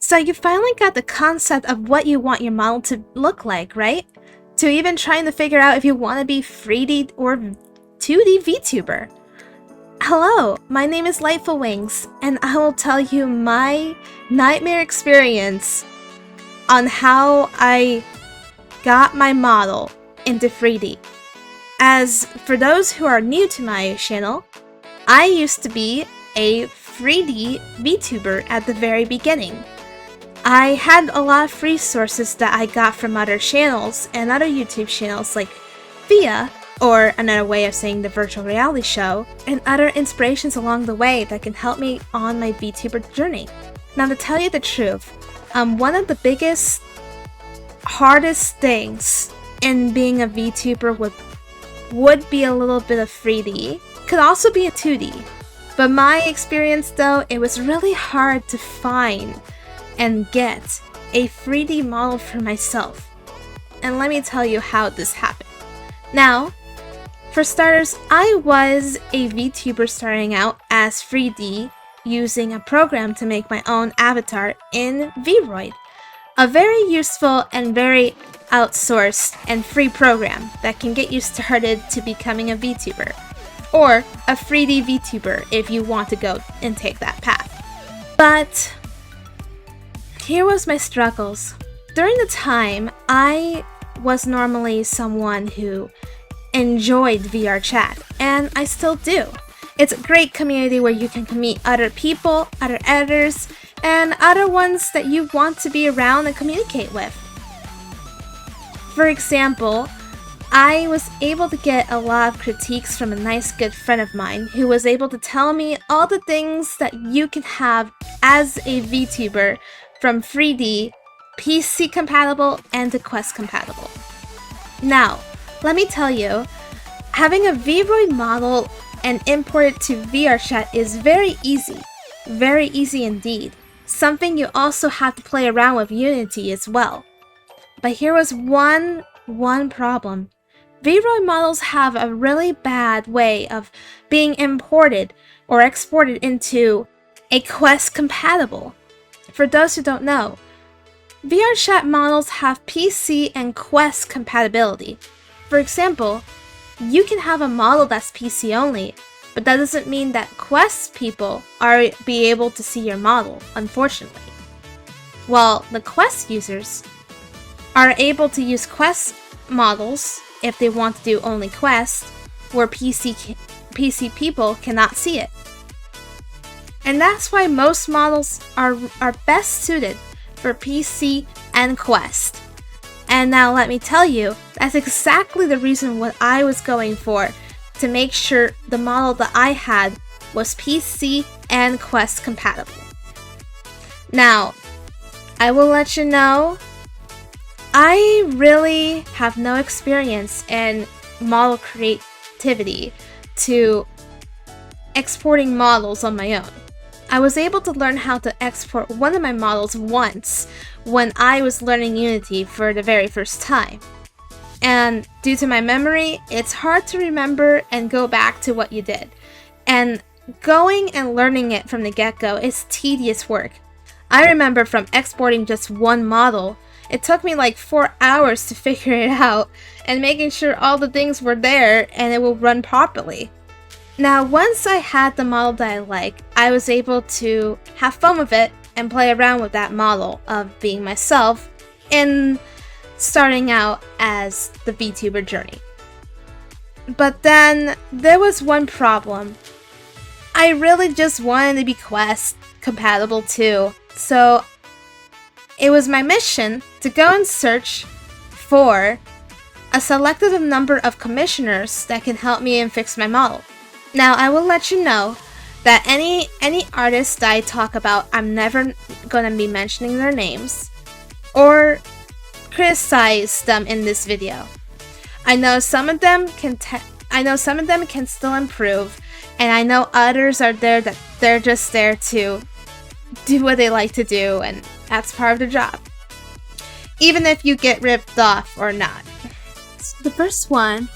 So you finally got the concept of what you want your model to look like, right? To even trying to figure out if you want to be 3D or 2D VTuber. Hello, my name is Lightful Wings, and I will tell you my nightmare experience on how I got my model into 3D. As for those who are new to my channel, I used to be a 3D VTuber at the very beginning. I had a lot of resources that I got from other channels and other YouTube channels like VIA, or another way of saying the virtual reality show, and other inspirations along the way that can help me on my VTuber journey. Now, to tell you the truth, one of the biggest, hardest things in being a VTuber would be a little bit of 3D. Could also be a 2D. But my experience though, it was really hard to find and get a 3D model for myself. And let me tell you how this happened. Now, for starters, I was a VTuber starting out as 3D using a program to make my own avatar in VRoid. A very useful and very outsourced and free program that can get you started to becoming a VTuber. Or a 3D VTuber if you want to go and take that path. But here was my struggles. During the time, I was normally someone who enjoyed VRchat, and I still do. It's a great community where you can meet other people, other editors, and other ones that you want to be around and communicate with. For example, I was able to get a lot of critiques from a nice good friend of mine who was able to tell me all the things that you can have as a VTuber from 3D, PC compatible, and to Quest compatible. Now, let me tell you, having a VRoid model and import it to VRchat is very easy indeed. Something you also have to play around with Unity as well. But here was one problem. VRoid models have a really bad way of being imported or exported into a Quest compatible. For those who don't know, VRchat models have PC and Quest compatibility. For example, you can have a model that's PC only, but that doesn't mean that Quest people are be able to see your model, unfortunately. While the Quest users are able to use Quest models if they want to do only Quest, where PC people cannot see it. And that's why most models are best suited for PC and Quest. And now let me tell you, that's exactly the reason what I was going for, to make sure the model that I had was PC and Quest compatible. Now, I will let you know, I really have no experience in model creativity to exporting models on my own. I was able to learn how to export one of my models once when I was learning Unity for the very first time. And due to my memory, it's hard to remember and go back to what you did. And going and learning it from the get-go is tedious work. I remember from exporting just one model, it took me like 4 hours to figure it out and making sure all the things were there and it will run properly. Now, once I had the model that I like, I was able to have fun with it and play around with that model of being myself in starting out as the VTuber journey. But then there was one problem. I really just wanted to be Quest compatible too, so it was my mission to go and search for a selected number of commissioners that can help me and fix my model. Now, I will let you know that any artists that I talk about, I'm never gonna be mentioning their names or criticize them in this video. I know some of them can still improve, and I know others are there that they're just there to do what they like to do, and that's part of the job, even if you get ripped off or not. The first one,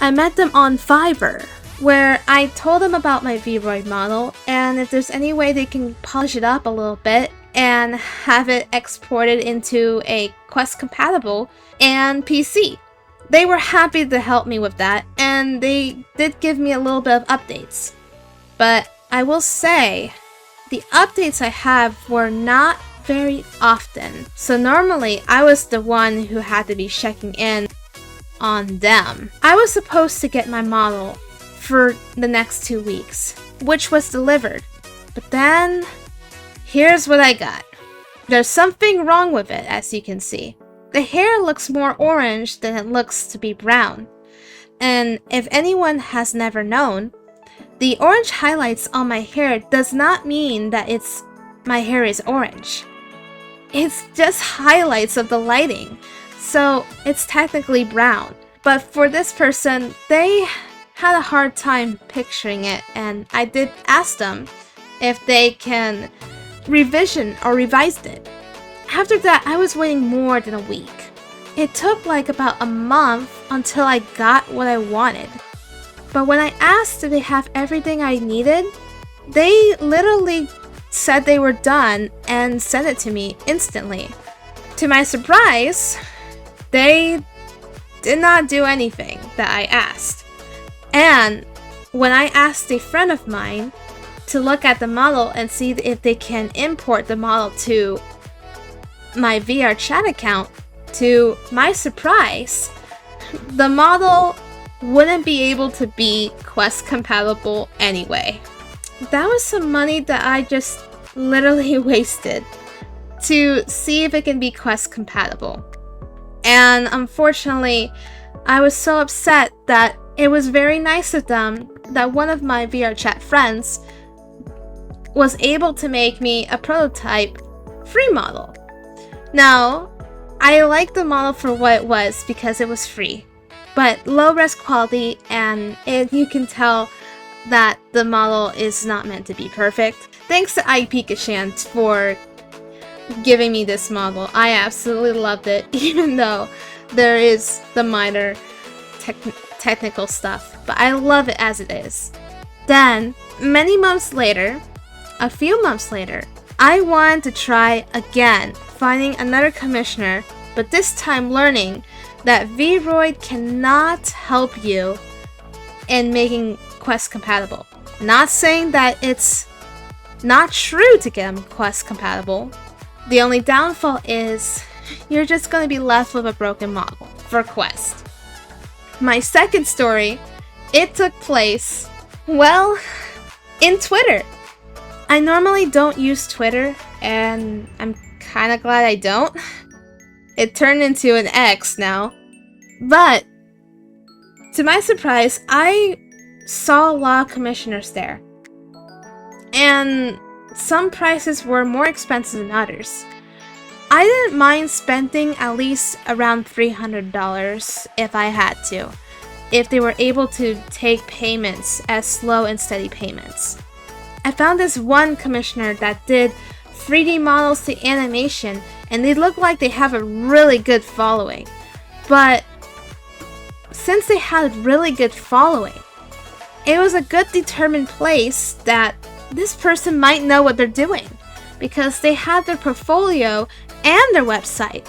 I met them on Fiverr, where I told them about my VRoid model and if there's any way they can polish it up a little bit and have it exported into a Quest compatible and PC. They were happy to help me with that, and they did give me a little bit of updates. But I will say, the updates I have were not very often. So normally, I was the one who had to be checking in on them. I was supposed to get my model for the next 2 weeks, which was delivered. But then, here's what I got. There's something wrong with it, as you can see. The hair looks more orange than it looks to be brown. And if anyone has never known, the orange highlights on my hair does not mean that my hair is orange. It's just highlights of the lighting, so it's technically brown. But for this person, they had a hard time picturing it, and I did ask them if they can revision or revise it. After that, I was waiting more than a week. It took like about a month until I got what I wanted. But when I asked if they have everything I needed, they literally said they were done and sent it to me instantly. To my surprise, they did not do anything that I asked. And when I asked a friend of mine to look at the model and see if they can import the model to my VRchat account, to my surprise, the model wouldn't be able to be Quest compatible anyway. That was some money that I just literally wasted to see if it can be Quest compatible. And unfortunately, I was so upset that it was very nice of them that one of my VRchat friends was able to make me a prototype free model. Now, I liked the model for what it was because it was free, but low-res quality, and you can tell that the model is not meant to be perfect. Thanks to iPikachan for giving me this model. I absolutely loved it, even though there is the minor technical stuff, but I love it as it is. Then, a few months later, I wanted to try again, finding another commissioner, but this time learning that VRoid cannot help you in making Quest compatible. Not saying that it's not true to get them Quest compatible. The only downfall is you're just going to be left with a broken model for Quest. My second story, it took place, well, in Twitter. I normally don't use Twitter, and I'm kind of glad I don't. It turned into an X now. But, to my surprise, I saw a lot of commissioners there. And some prices were more expensive than others. I didn't mind spending at least around $300 if I had to, if they were able to take payments as slow and steady payments. I found this one commissioner that did 3D models to animation, and they look like they have a really good following. But since they had a really good following, it was a good determined place that this person might know what they're doing, because they had their portfolio and their website.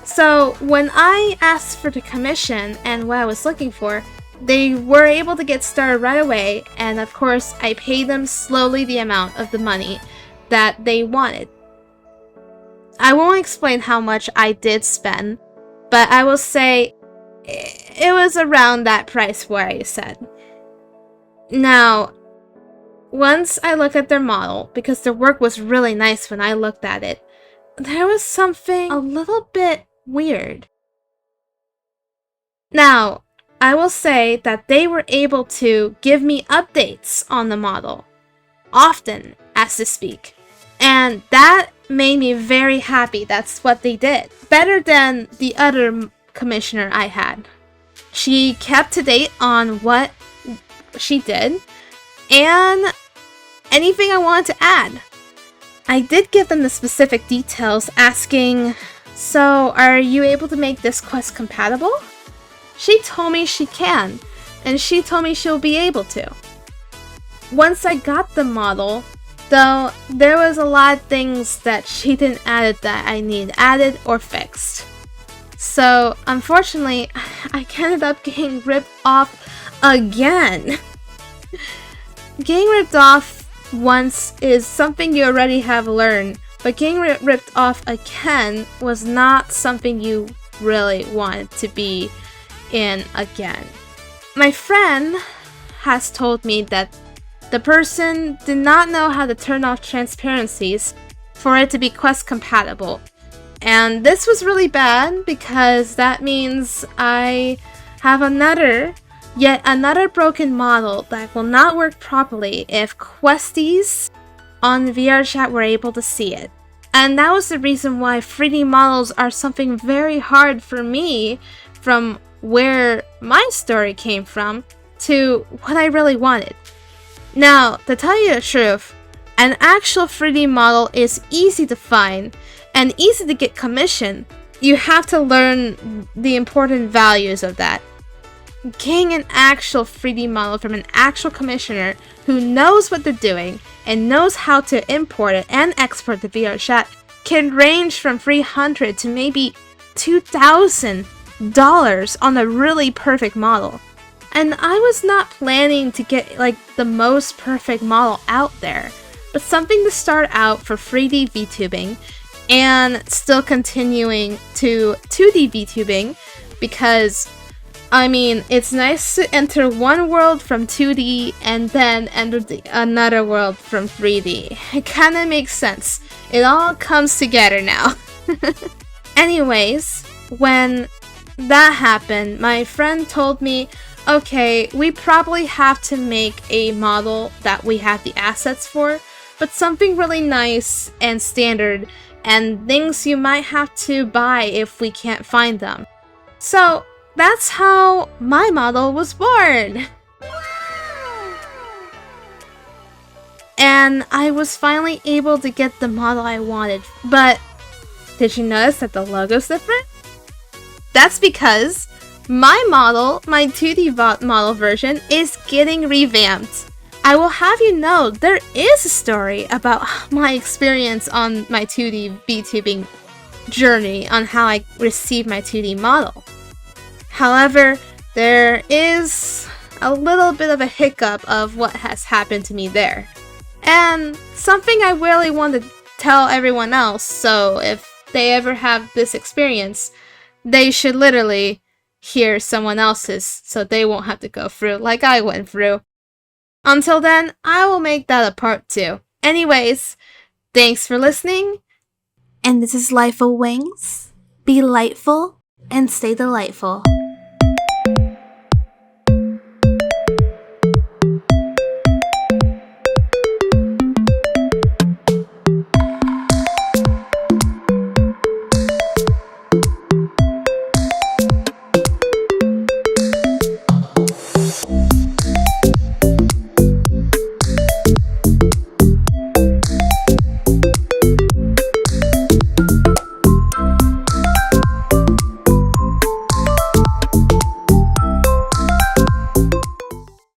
So when I asked for the commission and what I was looking for, they were able to get started right away, and of course I paid them slowly the amount of the money that they wanted. I won't explain how much I did spend, but I will say it was around that price where I said. Now, once I looked at their model, because their work was really nice when I looked at it, there was something a little bit weird. Now, I will say that they were able to give me updates on the model, often, as to speak. And that made me very happy. That's what they did. Better than the other commissioner I had. She kept to date on what she did, and anything I wanted to add. I did give them the specific details, asking, so are you able to make this Quest compatible? She told me she can, and she told me she'll be able to. Once I got the model, Though there was a lot of things that she didn't add that I need added or fixed. So unfortunately, I ended up getting ripped off again. Getting ripped off once is something you already have learned, but getting ripped off again was not something you really wanted to be in again. My friend has told me that the person did not know how to turn off transparencies for it to be Quest compatible. And this was really bad because that means I have yet another broken model that will not work properly if Questies on VRchat were able to see it. And that was the reason why 3D models are something very hard for me, from where my story came from to what I really wanted. Now, to tell you the truth, an actual 3D model is easy to find and easy to get commissioned. You have to learn the important values of that. Getting an actual 3D model from an actual commissioner who knows what they're doing and knows how to import it and export the VRchat can range from $300 to maybe $2,000 on a really perfect model. And I was not planning to get like the most perfect model out there, but something to start out for 3D VTubing and still continuing to 2D VTubing, because I mean, it's nice to enter one world from 2D and then enter another world from 3D. It kind of makes sense. It all comes together now. Anyways, when that happened, my friend told me, okay, we probably have to make a model that we have the assets for, but something really nice and standard and things you might have to buy if we can't find them. So that's how my model was born! And I was finally able to get the model I wanted. But did you notice that the logo's different? That's because my model, my 2D model version, is getting revamped. I will have you know there is a story about my experience on my 2D VTubing journey on how I received my 2D model. However, there is a little bit of a hiccup of what has happened to me there. And something I really want to tell everyone else, so if they ever have this experience, they should literally hear someone else's so they won't have to go through like I went through. Until then, I will make that a part 2. Anyways, thanks for listening. And this is Life of Wings. Be lightful and stay delightful.